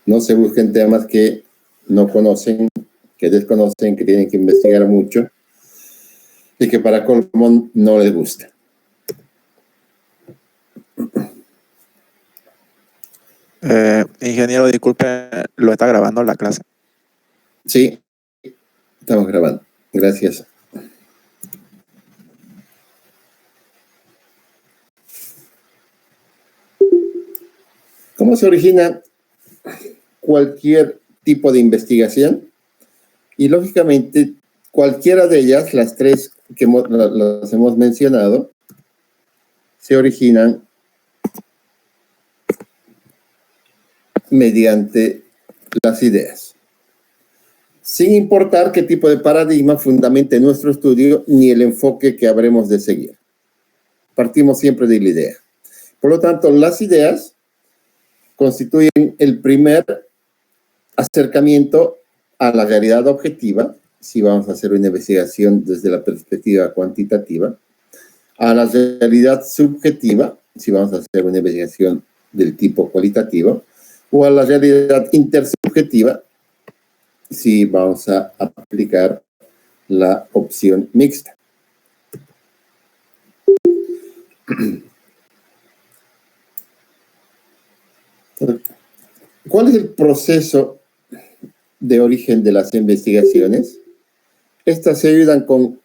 No se busquen temas que no conocen, que desconocen, que tienen que investigar mucho y que para colmo no les gusta. Ingeniero, disculpe, ¿lo está grabando la clase? Sí, estamos grabando. Gracias. ¿Cómo se origina cualquier tipo de investigación? Y lógicamente, cualquiera de ellas, las tres que las hemos mencionado, se originan mediante las ideas, sin importar qué tipo de paradigma fundamente nuestro estudio ni el enfoque que habremos de seguir. Partimos siempre de la idea. Por lo tanto, las ideas constituyen el primer acercamiento a la realidad objetiva, si vamos a hacer una investigación desde la perspectiva cuantitativa, a la realidad subjetiva, si vamos a hacer una investigación del tipo cualitativo, o a la realidad intersubjetiva, si vamos a aplicar la opción mixta. ¿Cuál es el proceso de origen de las investigaciones? Estas se ayudan con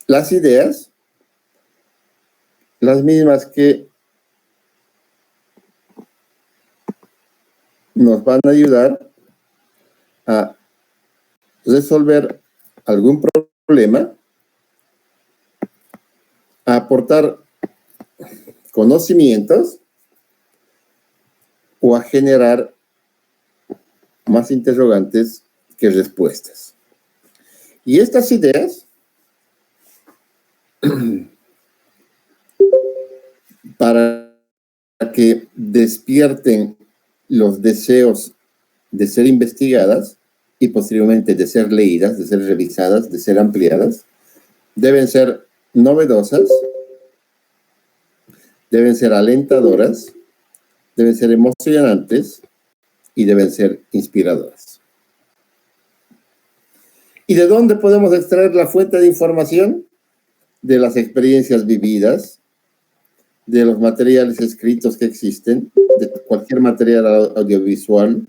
las ideas, las mismas que nos van a ayudar a resolver algún problema, a aportar conocimientos o a generar más interrogantes que respuestas. Y estas ideas, para que despierten los deseos de ser investigadas y posteriormente de ser leídas, de ser revisadas, de ser ampliadas, deben ser novedosas, deben ser alentadoras, deben ser emocionantes y deben ser inspiradoras. ¿Y de dónde podemos extraer la fuente de información? De las experiencias vividas, de los materiales escritos que existen, de cualquier material audiovisual,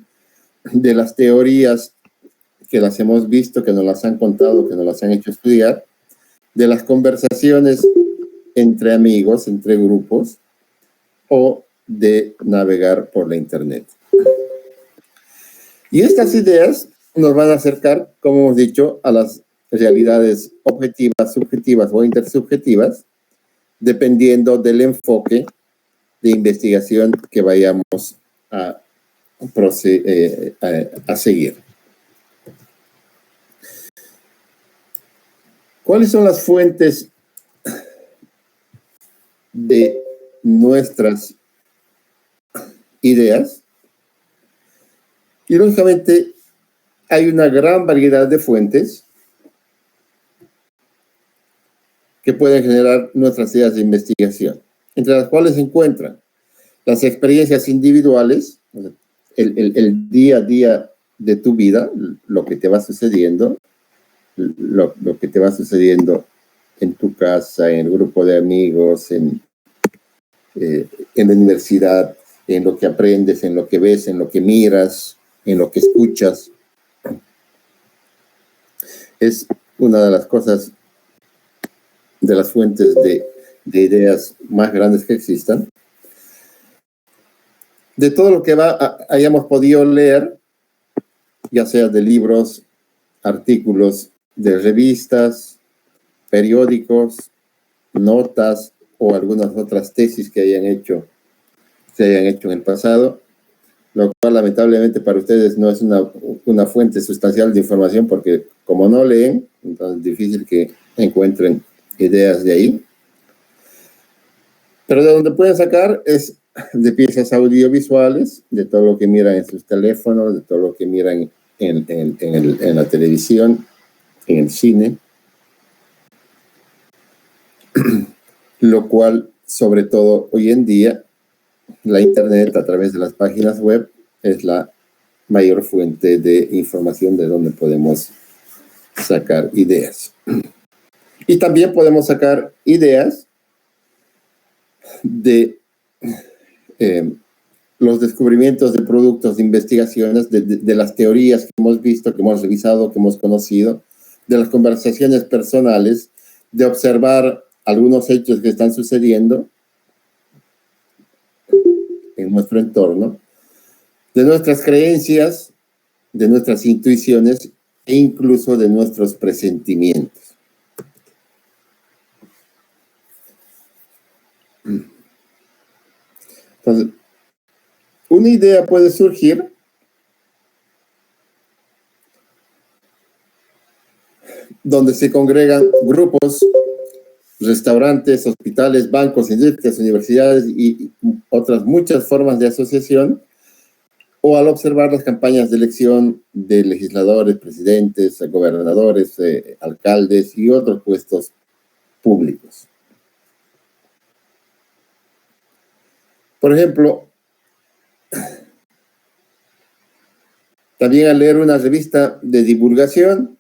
de las teorías que las hemos visto, que nos las han contado, que nos las han hecho estudiar, de las conversaciones entre amigos, entre grupos, o de navegar por la internet. Y estas ideas nos van a acercar, como hemos dicho, a las realidades objetivas, subjetivas o intersubjetivas, dependiendo del enfoque de investigación que vayamos a seguir. ¿Cuáles son las fuentes de nuestras ideas? Y lógicamente hay una gran variedad de fuentes que pueden generar nuestras ideas de investigación, entre las cuales se encuentran las experiencias individuales, el día a día de tu vida, lo que te va sucediendo, lo que te va sucediendo en tu casa, en el grupo de amigos, en la universidad, en lo que aprendes, en lo que ves, en lo que miras, en lo que escuchas. Es una de las cosas, de las fuentes de ideas más grandes que existan. De todo lo que hayamos podido leer, ya sea de libros, artículos de revistas, periódicos, notas o algunas otras tesis que se hayan hecho en el pasado, lo cual lamentablemente para ustedes no es una fuente sustancial de información, porque como no leen, entonces es difícil que encuentren ideas de ahí. Pero de donde pueden sacar es de piezas audiovisuales, de todo lo que miran en sus teléfonos, de todo lo que miran en la televisión, en el cine, lo cual, sobre todo hoy en día, la internet a través de las páginas web es la mayor fuente de información de donde podemos sacar ideas. Y también podemos sacar ideas de los descubrimientos de productos de investigaciones, de las teorías que hemos visto, que hemos revisado, que hemos conocido, de las conversaciones personales, de observar algunos hechos que están sucediendo en nuestro entorno, de nuestras creencias, de nuestras intuiciones e incluso de nuestros presentimientos. Entonces, una idea puede surgir donde se congregan grupos, restaurantes, hospitales, bancos, industrias, universidades y otras muchas formas de asociación, o al observar las campañas de elección de legisladores, presidentes, gobernadores, alcaldes y otros puestos públicos. Por ejemplo, también al leer una revista de divulgación,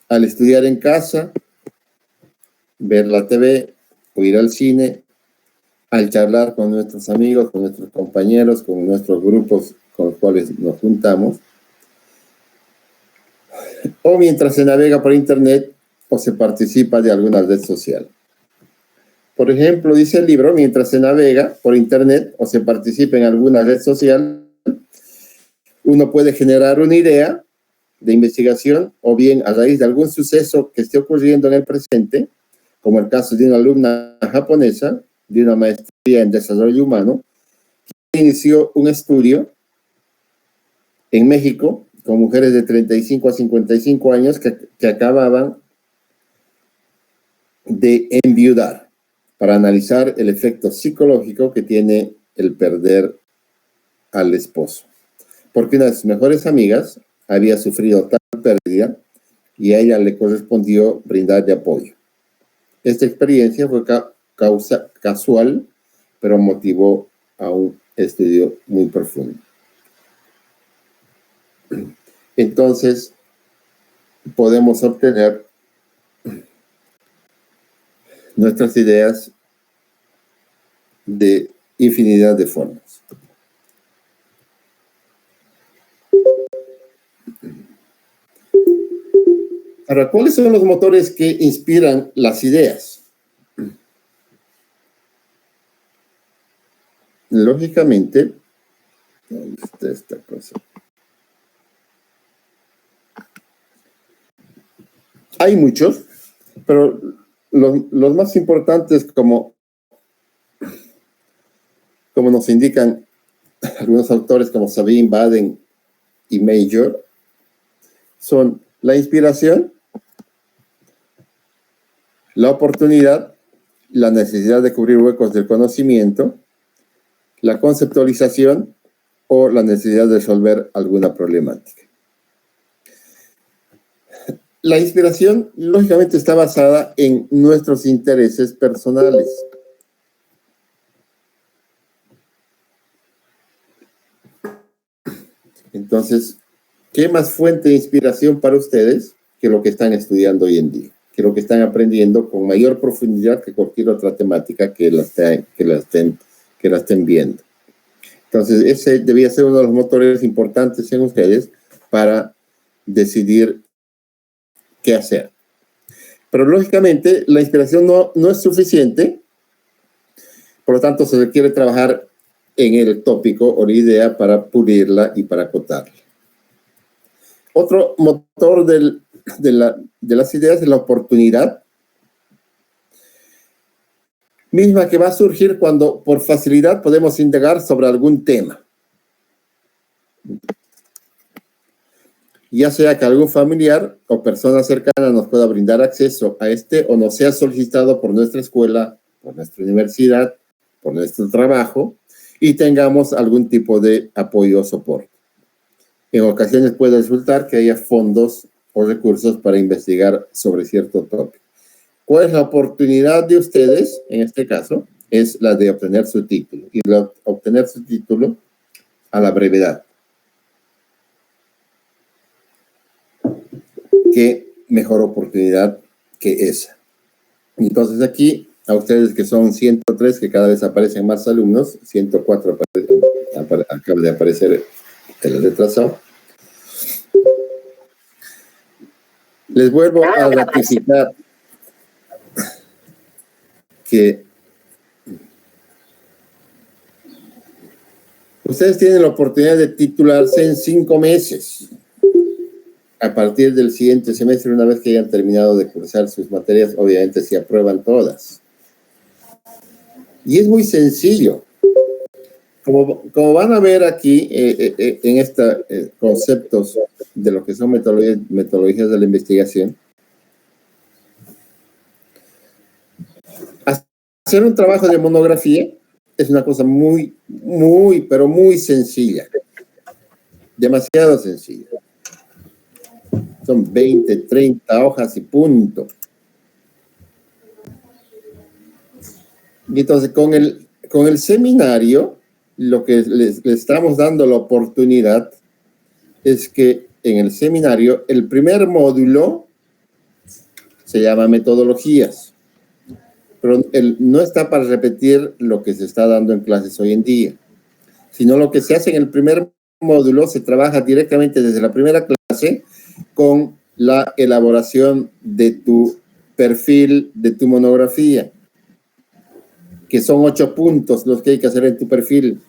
al estudiar en casa, ver la TV o ir al cine, al charlar con nuestros amigos, con nuestros compañeros, con nuestros grupos con los cuales nos juntamos, o mientras se navega por internet o se participa de alguna red social. Por ejemplo, dice el libro, mientras se navega por internet o se participa en alguna red social, uno puede generar una idea de investigación o bien a raíz de algún suceso que esté ocurriendo en el presente, como el caso de una alumna japonesa de una maestría en desarrollo humano, que inició un estudio en México con mujeres de 35 a 55 años que acababan de enviudar para analizar el efecto psicológico que tiene el perder al esposo. Porque una de sus mejores amigas había sufrido tal pérdida y a ella le correspondió brindarle apoyo. Esta experiencia fue casual, pero motivó a un estudio muy profundo. Entonces, podemos obtener nuestras ideas de infinidad de formas. Ahora, ¿cuáles son los motores que inspiran las ideas? Lógicamente, ¿dónde está esta cosa? Hay muchos, pero los más importantes, como nos indican algunos autores como Sabine, Baden y Major, son la inspiración, la oportunidad, la necesidad de cubrir huecos del conocimiento, la conceptualización o la necesidad de resolver alguna problemática. La inspiración, lógicamente, está basada en nuestros intereses personales. Entonces, ¿qué más fuente de inspiración para ustedes que lo que están estudiando hoy en día? Que lo que están aprendiendo con mayor profundidad que cualquier otra temática que la estén viendo. Entonces, ese debía ser uno de los motores importantes en ustedes para decidir qué hacer. Pero, lógicamente, la inspiración no es suficiente. Por lo tanto, se requiere trabajar en el tópico o la idea para pulirla y para acotarla. Otro motor de las ideas es la oportunidad, misma que va a surgir cuando por facilidad podemos indagar sobre algún tema. Ya sea que algún familiar o persona cercana nos pueda brindar acceso a este o nos sea solicitado por nuestra escuela, por nuestra universidad, por nuestro trabajo y tengamos algún tipo de apoyo o soporte. En ocasiones puede resultar que haya fondos o recursos para investigar sobre cierto tópico. ¿Cuál es la oportunidad de ustedes? En este caso, es la de obtener su título. Y obtener su título a la brevedad. ¿Qué mejor oportunidad que esa? Entonces aquí, a ustedes que son 103, que cada vez aparecen más alumnos, 104 acaba de aparecer el retrasado. Les vuelvo a ratificar que ustedes tienen la oportunidad de titularse en 5 meses. A partir del siguiente semestre, una vez que hayan terminado de cursar sus materias, obviamente se aprueban todas. Y es muy sencillo. Como van a ver aquí en estos conceptos de lo que son metodologías de la investigación, hacer un trabajo de monografía es una cosa muy, pero muy sencilla. Demasiado sencilla. Son 20, 30 hojas y punto. Y entonces con el seminario, lo que le estamos dando la oportunidad es que en el seminario, el primer módulo se llama metodologías, pero no está para repetir lo que se está dando en clases hoy en día, sino lo que se hace en el primer módulo se trabaja directamente desde la primera clase con la elaboración de tu perfil, de tu monografía, que son 8 puntos los que hay que hacer en tu perfil.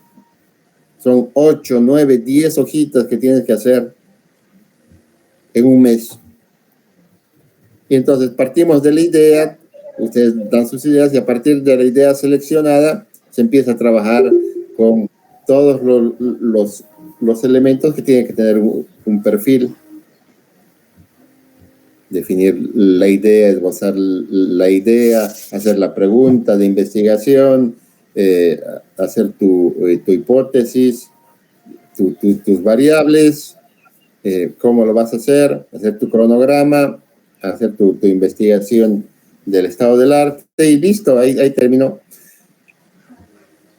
Son 8, 9, 10 hojitas que tienes que hacer en un mes. Y entonces partimos de la idea, ustedes dan sus ideas y a partir de la idea seleccionada se empieza a trabajar con todos los elementos que tienen que tener un perfil. Definir la idea, esbozar la idea, hacer la pregunta de investigación, hacer tu hipótesis, tus variables, cómo lo vas a hacer tu cronograma, hacer tu investigación del estado del arte y listo, ahí terminó.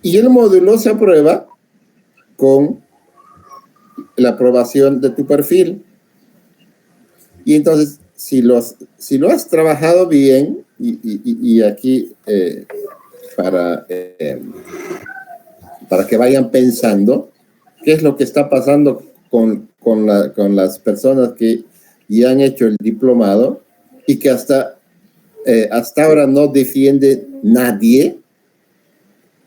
Y el módulo se aprueba con la aprobación de tu perfil. Y entonces, si lo has trabajado bien, y aquí para que vayan pensando qué es lo que está pasando con las personas que ya han hecho el diplomado y que hasta ahora no defiende nadie,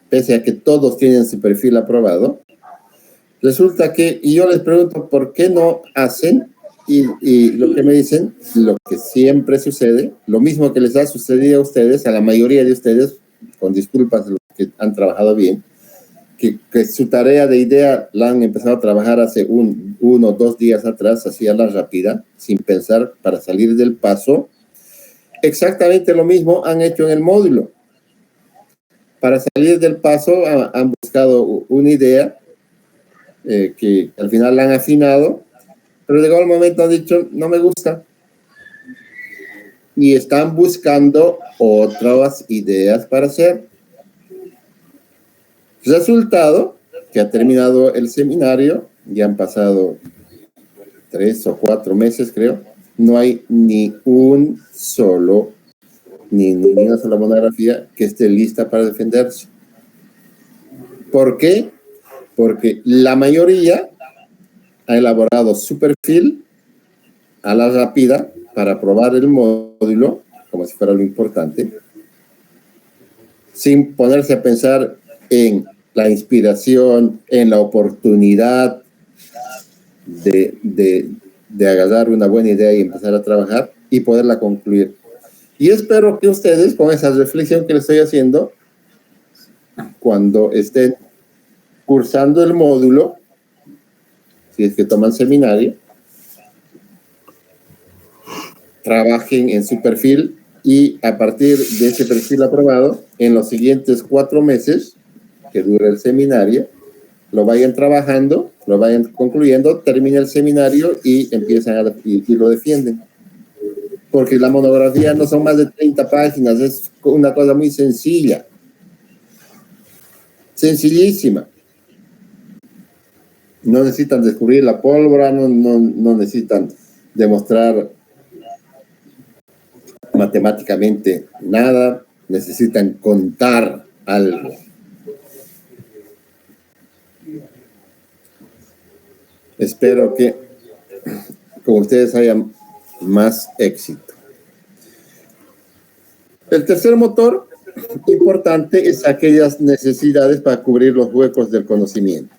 pese a que todos tienen su perfil aprobado. Resulta que, y yo les pregunto, ¿por qué no hacen? Y lo que me dicen, lo que siempre sucede, lo mismo que les ha sucedido a ustedes, a la mayoría de ustedes, con disculpas a los que han trabajado bien, que su tarea de idea la han empezado a trabajar hace 1 o 2 días atrás, así a la rápida, sin pensar, para salir del paso. Exactamente lo mismo han hecho en el módulo. Para salir del paso han buscado una idea que al final la han afinado, pero llegó el momento han dicho, no me gusta. Y están buscando otras ideas para hacer. Resultado, que ha terminado el seminario, ya han pasado 3 o 4 meses, creo, no hay ni una sola monografía que esté lista para defenderse. ¿Por qué? Porque la mayoría ha elaborado su perfil a la rápida para aprobar el módulo, como si fuera lo importante, sin ponerse a pensar en la inspiración, en la oportunidad de agarrar una buena idea y empezar a trabajar y poderla concluir. Y espero que ustedes, con esa reflexión que les estoy haciendo, cuando estén cursando el módulo, si es que toman seminario, trabajen en su perfil y a partir de ese perfil aprobado, en los siguientes 4 meses que dura el seminario, lo vayan trabajando, lo vayan concluyendo, termina el seminario y empiezan y lo defienden. Porque la monografía no son más de 30 páginas, es una cosa muy sencilla. Sencillísima. No necesitan descubrir la pólvora, no necesitan demostrar matemáticamente nada, necesitan contar algo. Espero que con ustedes haya más éxito. El tercer motor importante es aquellas necesidades para cubrir los huecos del conocimiento.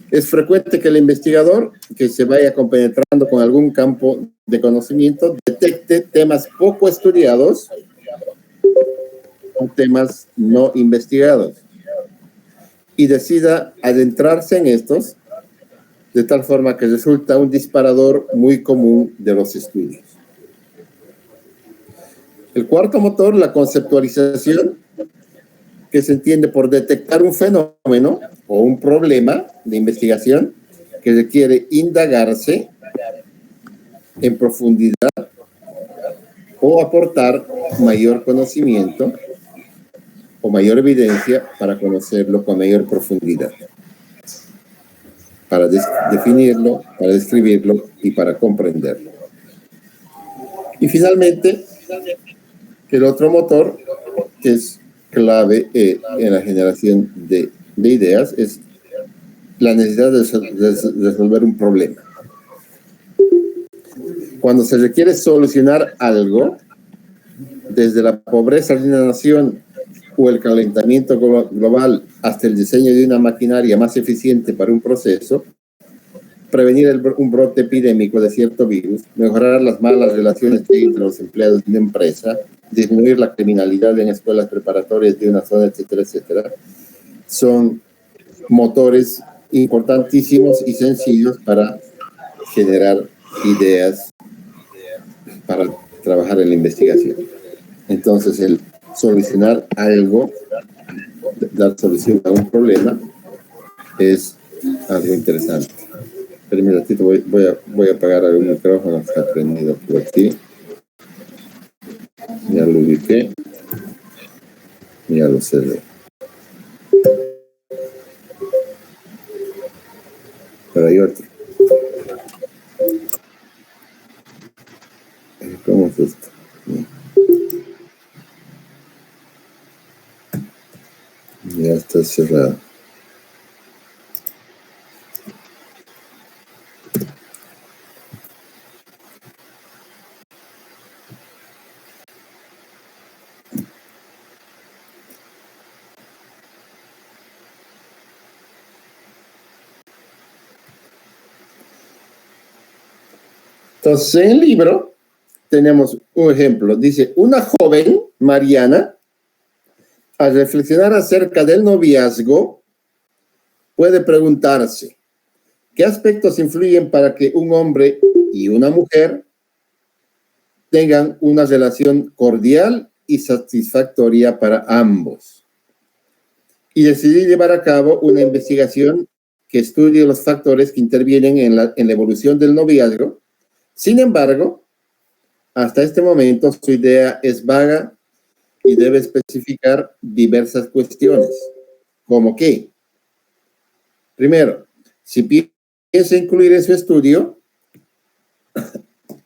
Es frecuente que el investigador que se vaya compenetrando con algún campo de conocimiento detecte temas poco estudiados o temas no investigados y decida adentrarse en estos de tal forma que resulta un disparador muy común de los estudios. El cuarto motor, la conceptualización, que se entiende por detectar un fenómeno o un problema de investigación que requiere indagarse en profundidad o aportar mayor conocimiento o mayor evidencia para conocerlo con mayor profundidad, para definirlo, para describirlo y para comprenderlo. Y finalmente, el otro motor que es clave en la generación de ideas es la necesidad de resolver un problema. Cuando se requiere solucionar algo, desde la pobreza de una nación o el calentamiento global hasta el diseño de una maquinaria más eficiente para un proceso, prevenir un brote epidémico de cierto virus, mejorar las malas relaciones entre los empleados de una empresa, disminuir la criminalidad en escuelas preparatorias de una zona, etcétera, etcétera, son motores importantísimos y sencillos para generar ideas para trabajar en la investigación. Entonces, el solucionar algo, dar solución a un problema, es algo interesante. Pero un ratito, voy a apagar algún micrófono, está prendido por aquí. Ya lo ubiqué. Ya lo cerré. Pero hay otro. ¿Cómo es esto? Ya está cerrado. Entonces, en el libro tenemos un ejemplo. Dice, una joven, Mariana, al reflexionar acerca del noviazgo, puede preguntarse, ¿qué aspectos influyen para que un hombre y una mujer tengan una relación cordial y satisfactoria para ambos? Y decidí llevar a cabo una investigación que estudie los factores que intervienen en la evolución del noviazgo. Sin embargo, hasta este momento su idea es vaga y debe especificar diversas cuestiones, como que, primero, si piensa incluir en su estudio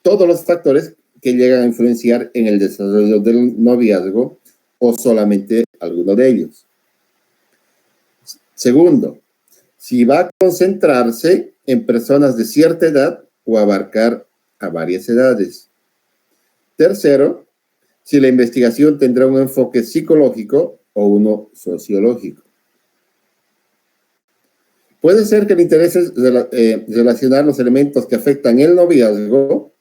todos los factores que llegan a influenciar en el desarrollo del noviazgo o solamente alguno de ellos. Segundo, si va a concentrarse en personas de cierta edad o abarcar a varias edades. Tercero, si la investigación tendrá un enfoque psicológico o uno sociológico. Puede ser que le interese relacionar los elementos que afectan el noviazgo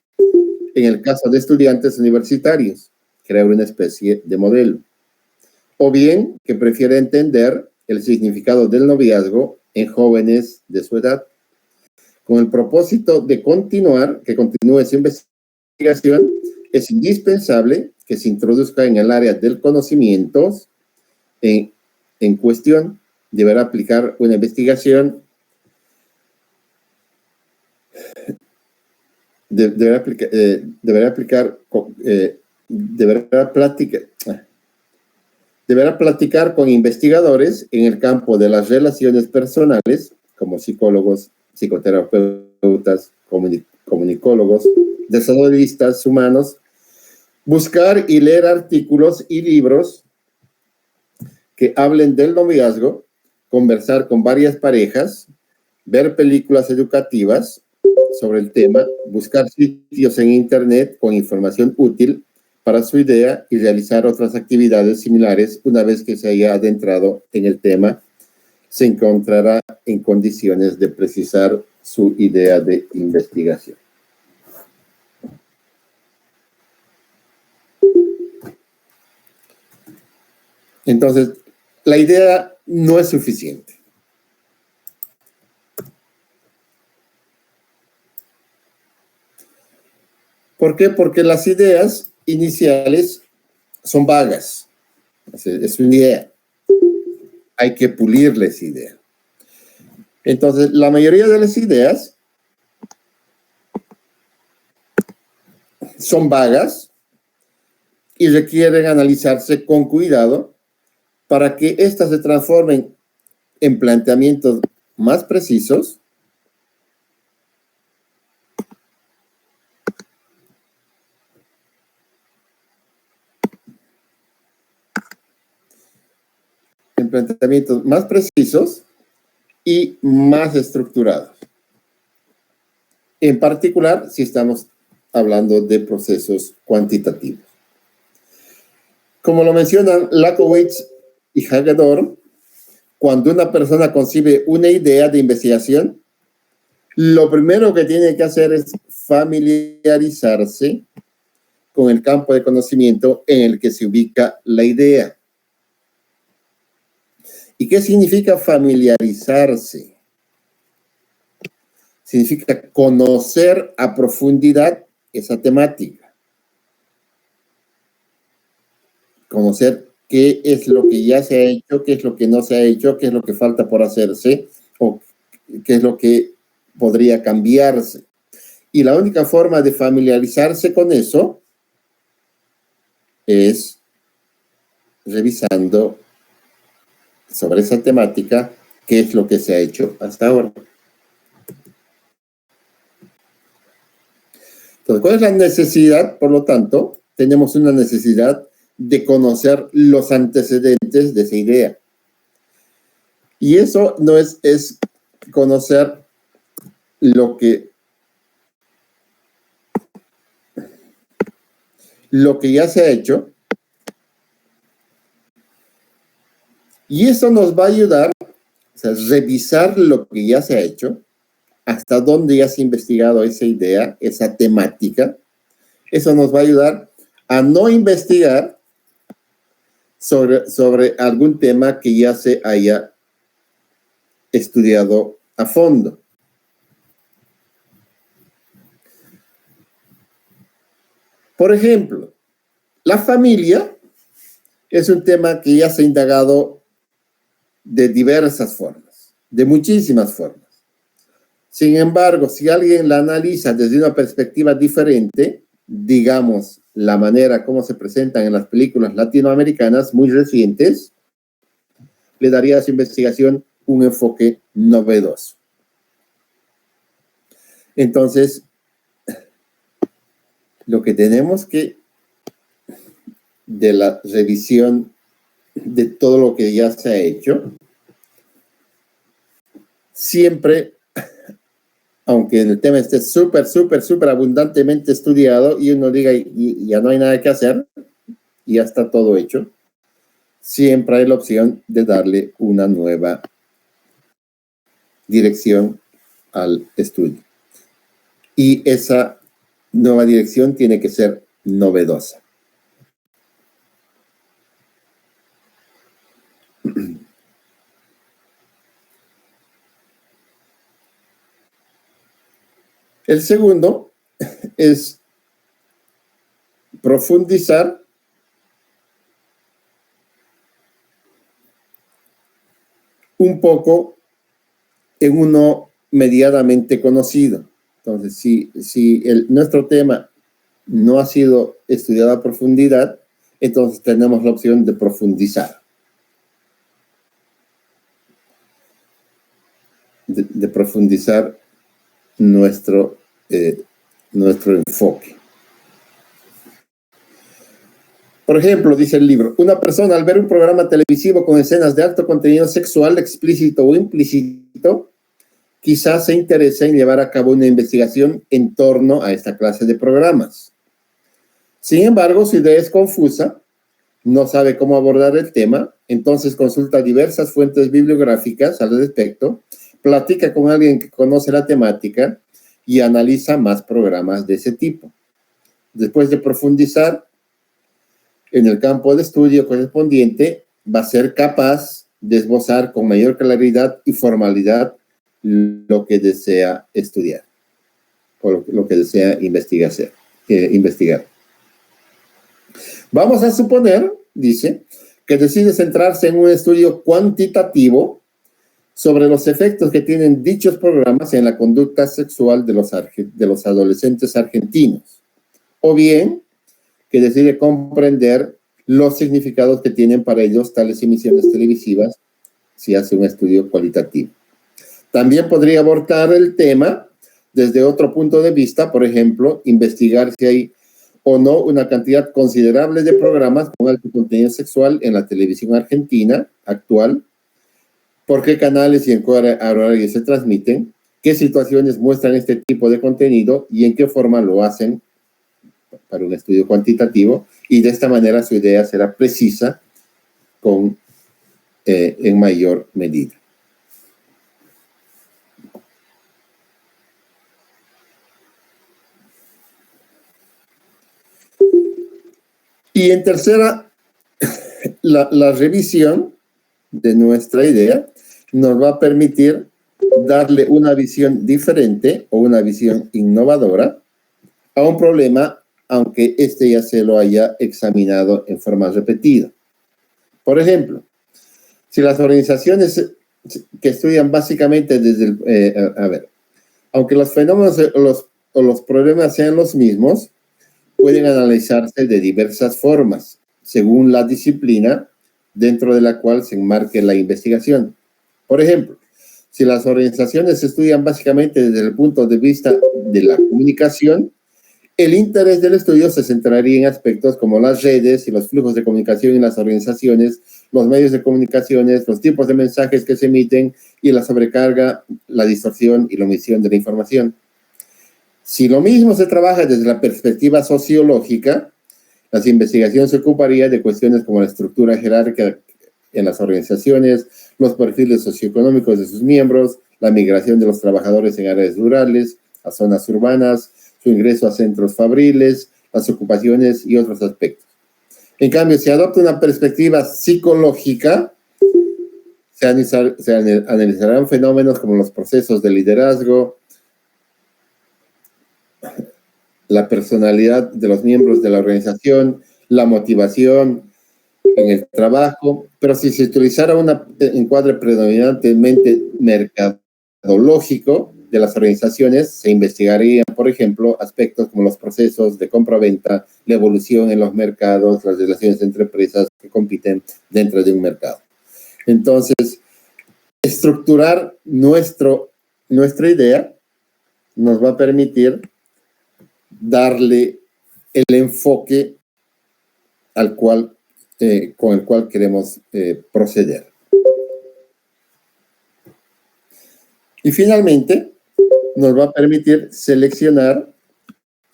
en el caso de estudiantes universitarios, crear una especie de modelo. O bien que prefiere entender el significado del noviazgo en jóvenes de su edad, con el propósito de que continúe su investigación. Es indispensable que se introduzca en el área del conocimiento en cuestión. Deberá aplicar una investigación, deberá platicar con investigadores en el campo de las relaciones personales, como psicólogos, psicoterapeutas, comunicólogos, desarrollistas humanos, buscar y leer artículos y libros que hablen del noviazgo, conversar con varias parejas, ver películas educativas sobre el tema, buscar sitios en internet con información útil para su idea y realizar otras actividades similares. Una vez que se haya adentrado en el tema, se encontrará en condiciones de precisar su idea de investigación. Entonces, la idea no es suficiente. ¿Por qué? Porque las ideas iniciales son vagas. Es una idea. Hay que pulirle esa idea. Entonces, la mayoría de las ideas son vagas y requieren analizarse con cuidado para que éstas se transformen en planteamientos más precisos y más estructurados. En particular, si estamos hablando de procesos cuantitativos. Como lo mencionan Lakowitz y Hagedorn, cuando una persona concibe una idea de investigación, lo primero que tiene que hacer es familiarizarse con el campo de conocimiento en el que se ubica la idea. ¿Y qué significa familiarizarse? Significa conocer a profundidad esa temática. Conocer qué es lo que ya se ha hecho, qué es lo que no se ha hecho, qué es lo que falta por hacerse o qué es lo que podría cambiarse. Y la única forma de familiarizarse con eso es revisando sobre esa temática qué es lo que se ha hecho hasta ahora. Entonces, ¿cuál es la necesidad? Por lo tanto, tenemos una necesidad de conocer los antecedentes de esa idea. Y eso no es conocer lo que ya se ha hecho. Y eso nos va a ayudar, o sea, revisar lo que ya se ha hecho, hasta dónde ya se ha investigado esa idea, esa temática. Eso nos va a ayudar a no investigar sobre algún tema que ya se haya estudiado a fondo. Por ejemplo, la familia es un tema que ya se ha indagado de diversas formas, de muchísimas formas. Sin embargo, si alguien la analiza desde una perspectiva diferente, digamos, la manera como se presentan en las películas latinoamericanas muy recientes, le daría a su investigación un enfoque novedoso. Entonces, lo que tenemos que, de la revisión de todo lo que ya se ha hecho, siempre, aunque el tema esté súper abundantemente estudiado y uno diga y ya no hay nada que hacer, y ya está todo hecho, siempre hay la opción de darle una nueva dirección al estudio. Y esa nueva dirección tiene que ser novedosa. El segundo es profundizar un poco en uno medianamente conocido. Entonces, si nuestro tema no ha sido estudiado a profundidad, entonces tenemos la opción de profundizar. profundizar nuestro enfoque. Por ejemplo, dice el libro, una persona al ver un programa televisivo con escenas de alto contenido sexual, explícito o implícito, quizás se interese en llevar a cabo una investigación en torno a esta clase de programas. Sin embargo, su idea es confusa, no sabe cómo abordar el tema, entonces consulta diversas fuentes bibliográficas al respecto, platica con alguien que conoce la temática y analiza más programas de ese tipo. Después de profundizar en el campo de estudio correspondiente, va a ser capaz de esbozar con mayor claridad y formalidad lo que desea estudiar o lo que desea investigar. Vamos a suponer, dice, que decide centrarse en un estudio cuantitativo sobre los efectos que tienen dichos programas en la conducta sexual de los adolescentes argentinos, o bien que decide comprender los significados que tienen para ellos tales emisiones televisivas si hace un estudio cualitativo. También podría abordar el tema desde otro punto de vista, por ejemplo, investigar si hay o no una cantidad considerable de programas con alto contenido sexual en la televisión argentina actual, por qué canales y en qué horario se transmiten, qué situaciones muestran este tipo de contenido y en qué forma lo hacen para un estudio cuantitativo, y de esta manera su idea será precisa en mayor medida. Y en tercera, la revisión de nuestra idea nos va a permitir darle una visión diferente o una visión innovadora a un problema, aunque este ya se lo haya examinado en forma repetida. Por ejemplo, si las organizaciones que estudian básicamente aunque los fenómenos o los problemas sean los mismos, pueden analizarse de diversas formas, según la disciplina dentro de la cual se enmarque la investigación. Por ejemplo, si las organizaciones estudian básicamente desde el punto de vista de la comunicación, el interés del estudio se centraría en aspectos como las redes y los flujos de comunicación en las organizaciones, los medios de comunicaciones, los tipos de mensajes que se emiten y la sobrecarga, la distorsión y la omisión de la información. Si lo mismo se trabaja desde la perspectiva sociológica, las investigaciones se ocuparían de cuestiones como la estructura jerárquica en las organizaciones, los perfiles socioeconómicos de sus miembros, la migración de los trabajadores en áreas rurales, a zonas urbanas, su ingreso a centros fabriles, las ocupaciones y otros aspectos. En cambio, si adopta una perspectiva psicológica, se analizarán fenómenos como los procesos de liderazgo, la personalidad de los miembros de la organización, la motivación en el trabajo, pero si se utilizara un encuadre predominantemente mercadológico de las organizaciones, se investigarían, por ejemplo, aspectos como los procesos de compra-venta, la evolución en los mercados, las relaciones entre empresas que compiten dentro de un mercado. Entonces, estructurar nuestra idea nos va a permitir darle el enfoque con el cual queremos proceder. Y finalmente, nos va a permitir seleccionar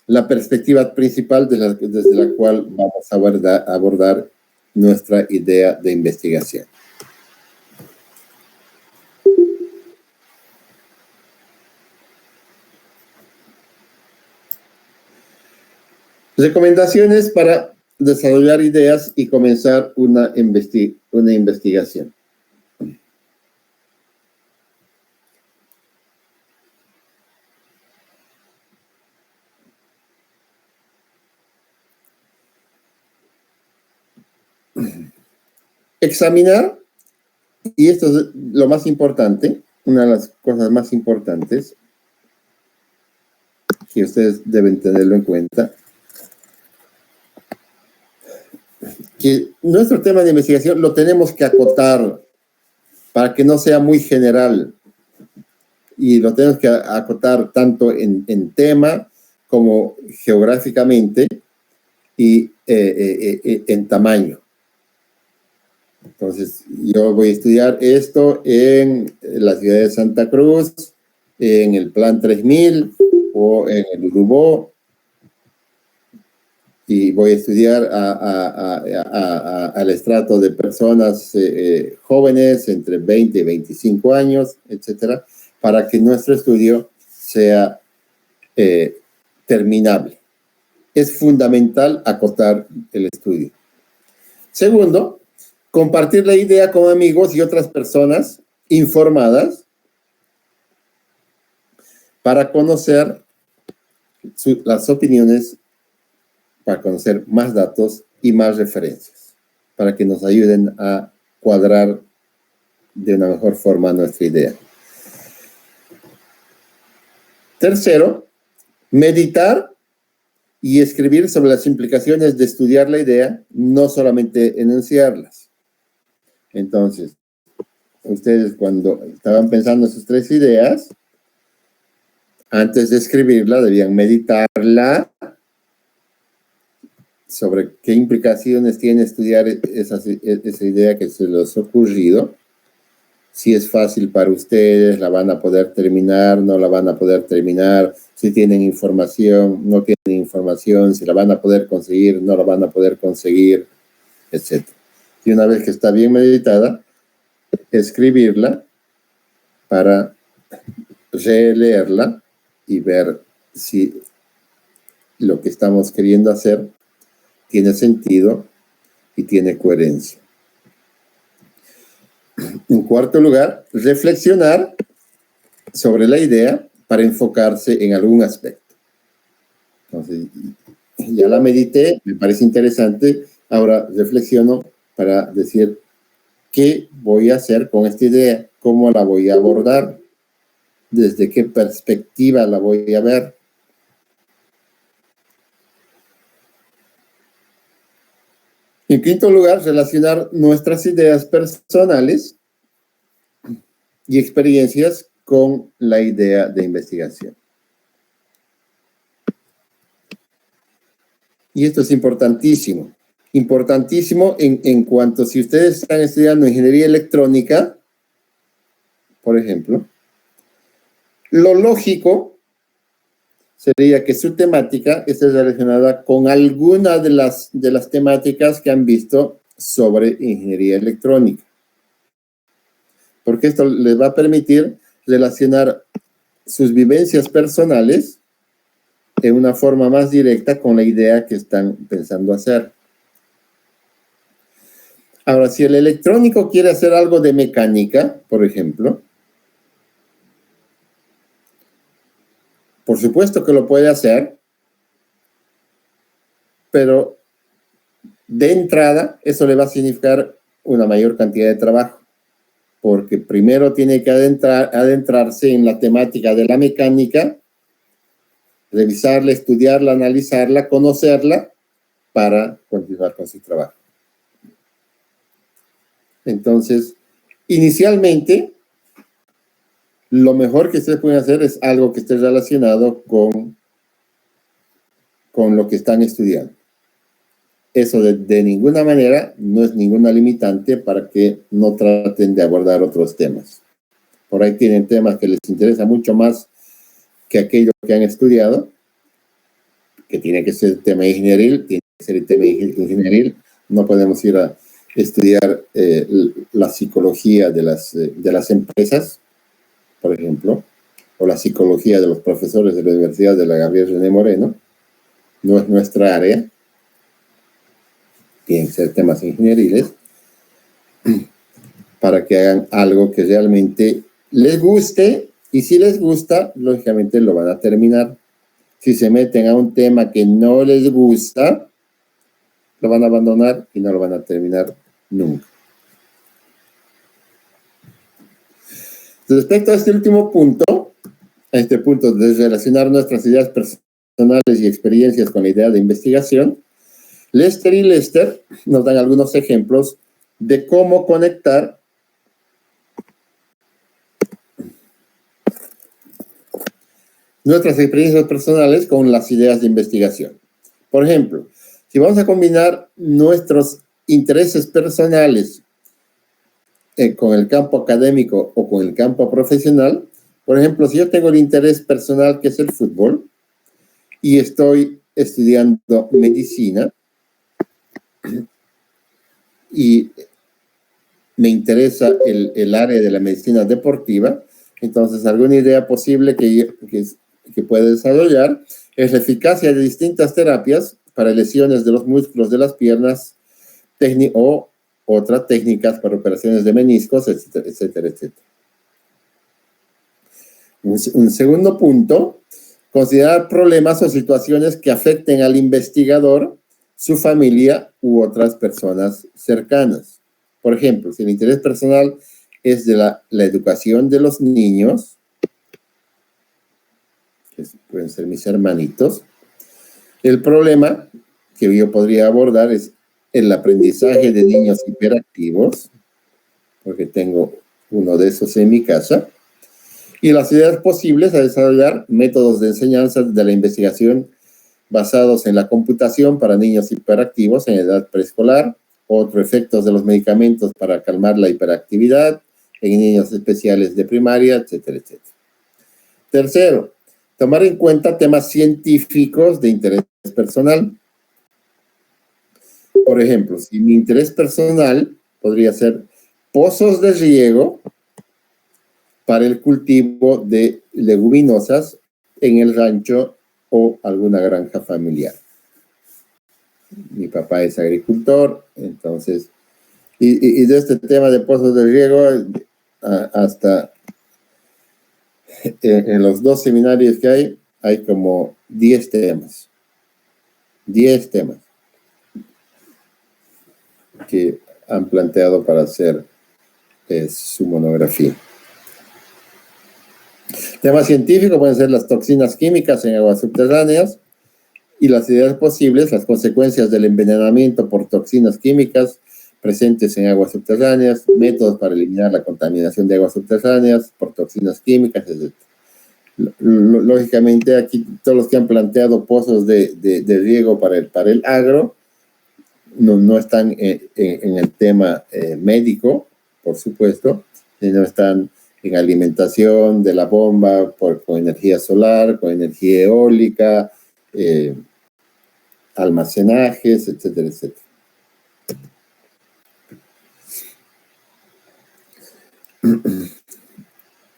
la perspectiva principal desde la cual vamos a abordar nuestra idea de investigación. Recomendaciones para desarrollar ideas y comenzar una investigación. Examinar, y esto es lo más importante, una de las cosas más importantes que ustedes deben tenerlo en cuenta, que nuestro tema de investigación lo tenemos que acotar para que no sea muy general. y lo tenemos que acotar tanto en tema como geográficamente y en tamaño. Entonces, yo voy a estudiar esto en la ciudad de Santa Cruz, en el Plan 3000 o en el Urubó, y voy a estudiar al estrato de personas jóvenes entre 20 y 25 años, etcétera, para que nuestro estudio sea terminable. Es fundamental acotar el estudio. Segundo, compartir la idea con amigos y otras personas informadas para conocer las opiniones, para conocer más datos y más referencias, para que nos ayuden a cuadrar de una mejor forma nuestra idea. Tercero, meditar y escribir sobre las implicaciones de estudiar la idea, no solamente enunciarlas. Entonces, ustedes cuando estaban pensando en sus 3 ideas, antes de escribirla, debían meditarla sobre qué implicaciones tiene estudiar esa idea que se les ha ocurrido. Si es fácil para ustedes, la van a poder terminar, no la van a poder terminar, si tienen información, no tienen información, si la van a poder conseguir, no la van a poder conseguir, etc. Y una vez que está bien meditada, escribirla para releerla y ver si lo que estamos queriendo hacer tiene sentido y tiene coherencia. En cuarto lugar, reflexionar sobre la idea para enfocarse en algún aspecto. Entonces, ya la medité, me parece interesante, ahora reflexiono para decir qué voy a hacer con esta idea, cómo la voy a abordar, desde qué perspectiva la voy a ver. En quinto lugar, relacionar nuestras ideas personales y experiencias con la idea de investigación. Y esto es importantísimo. Importantísimo en cuanto si ustedes están estudiando ingeniería electrónica, por ejemplo, lo lógico sería que su temática esté relacionada con alguna de las temáticas que han visto sobre ingeniería electrónica. Porque esto les va a permitir relacionar sus vivencias personales de una forma más directa con la idea que están pensando hacer. Ahora, si el electrónico quiere hacer algo de mecánica, por ejemplo, por supuesto que lo puede hacer, pero de entrada eso le va a significar una mayor cantidad de trabajo, porque primero tiene que adentrarse en la temática de la mecánica, revisarla, estudiarla, analizarla, conocerla, para continuar con su trabajo. Entonces, inicialmente, lo mejor que ustedes pueden hacer es algo que esté relacionado con lo que están estudiando. Eso de ninguna manera no es ninguna limitante para que no traten de abordar otros temas. Por ahí tienen temas que les interesa mucho más que aquello que han estudiado, que tiene que ser el tema ingenieril, tiene que ser el tema ingenieril. No podemos ir a estudiar la psicología de las empresas, por ejemplo, o la psicología de los profesores de la Universidad de la Gabriel René Moreno. No es nuestra área. Tienen que ser temas ingenieriles para que hagan algo que realmente les guste, y si les gusta, lógicamente lo van a terminar. Si se meten a un tema que no les gusta, lo van a abandonar y no lo van a terminar nunca. Respecto a este último punto, a este punto de relacionar nuestras ideas personales y experiencias con la idea de investigación, Lester y Lester nos dan algunos ejemplos de cómo conectar nuestras experiencias personales con las ideas de investigación. Por ejemplo, si vamos a combinar nuestros intereses personales con el campo académico o con el campo profesional, por ejemplo, si yo tengo el interés personal que es el fútbol y estoy estudiando medicina y me interesa el área de la medicina deportiva, entonces alguna idea posible que puede desarrollar es la eficacia de distintas terapias para lesiones de los músculos de las piernas o otras técnicas para operaciones de meniscos, etcétera, etcétera, etcétera. Un segundo punto, considerar problemas o situaciones que afecten al investigador, su familia u otras personas cercanas. Por ejemplo, si el interés personal es de la educación de los niños, que pueden ser mis hermanitos, el problema que yo podría abordar es el aprendizaje de niños hiperactivos, porque tengo uno de esos en mi casa, y las ideas posibles a desarrollar métodos de enseñanza de la investigación basados en la computación para niños hiperactivos en edad preescolar, otros efectos de los medicamentos para calmar la hiperactividad en niños especiales de primaria, etcétera, etcétera. Tercero, tomar en cuenta temas científicos de interés personal. Por ejemplo, si mi interés personal podría ser pozos de riego para el cultivo de leguminosas en el rancho o alguna granja familiar. Mi papá es agricultor, entonces, y de este tema de pozos de riego, hasta en los 2 seminarios que hay como 10 temas. 10 temas que han planteado para hacer su monografía. Temas científicos pueden ser las toxinas químicas en aguas subterráneas y las ideas posibles, las consecuencias del envenenamiento por toxinas químicas presentes en aguas subterráneas, métodos para eliminar la contaminación de aguas subterráneas por toxinas químicas, etc. Lógicamente, aquí todos los que han planteado pozos de riego para el agro no están en el tema médico, por supuesto, sino están en alimentación de la bomba con energía solar, con energía eólica, almacenajes, etcétera, etcétera.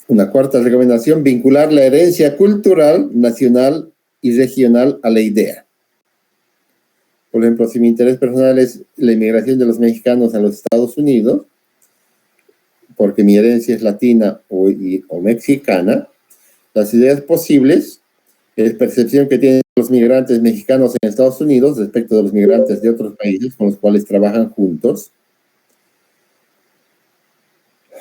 Una cuarta recomendación, vincular la herencia cultural, nacional y regional a la idea. Por ejemplo, si mi interés personal es la inmigración de los mexicanos a los Estados Unidos, porque mi herencia es latina o mexicana, las ideas posibles es percepción que tienen los migrantes mexicanos en Estados Unidos respecto de los migrantes de otros países con los cuales trabajan juntos.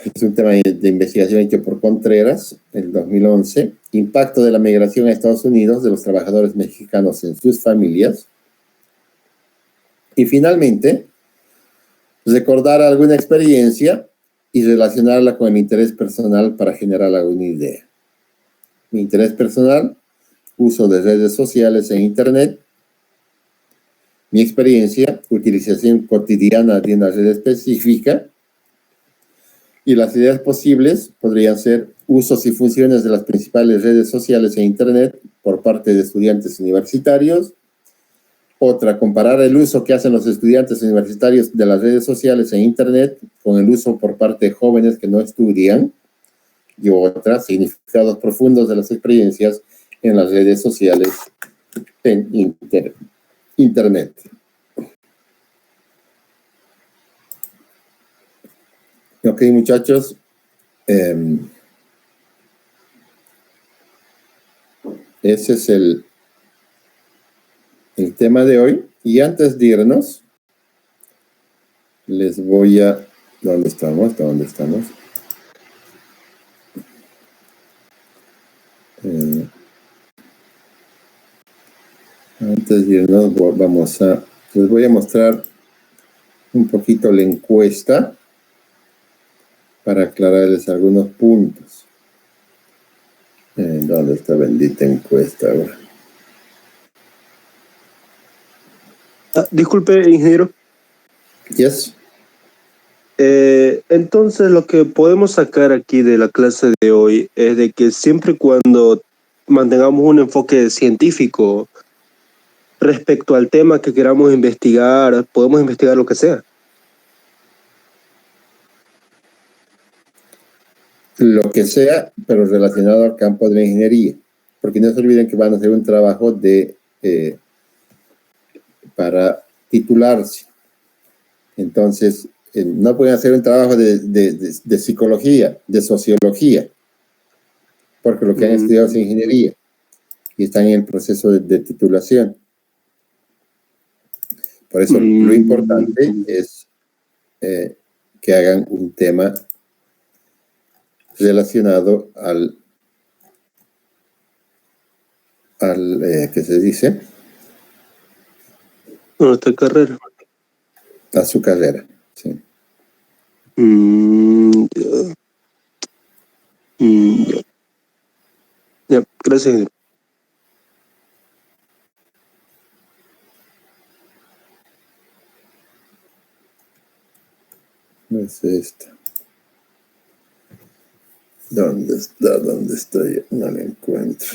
Es un tema de investigación hecho por Contreras en 2011. Impacto de la migración a Estados Unidos de los trabajadores mexicanos en sus familias. Y finalmente, recordar alguna experiencia y relacionarla con el interés personal para generar alguna idea. Mi interés personal, uso de redes sociales e internet. Mi experiencia, utilización cotidiana de una red específica. Y las ideas posibles podrían ser usos y funciones de las principales redes sociales e internet por parte de estudiantes universitarios. Otra, comparar el uso que hacen los estudiantes universitarios de las redes sociales e internet con el uso por parte de jóvenes que no estudian. Y otra, significados profundos de las experiencias en las redes sociales en internet. Ok, muchachos. Ese es el tema de hoy. Y antes de irnos, les voy a... ¿Dónde estamos? ¿Dónde estamos? Antes de irnos, les voy a mostrar un poquito la encuesta para aclararles algunos puntos. ¿Dónde está bendita encuesta ahora? Disculpe, ingeniero. Yes. Entonces, lo que podemos sacar aquí de la clase de hoy es de que siempre y cuando mantengamos un enfoque científico respecto al tema que queramos investigar, podemos investigar lo que sea. Lo que sea, pero relacionado al campo de la ingeniería. Porque no se olviden que van a hacer un trabajo para titularse. Entonces, no pueden hacer un trabajo de psicología, de sociología, porque lo que han estudiado es ingeniería y están en el proceso de titulación. Por eso lo importante es que hagan un tema relacionado al ¿qué se dice? Nuestra carrera. A su carrera, sí. Ya, gracias. No es esta. ¿Dónde está? ¿Dónde estoy? No la encuentro.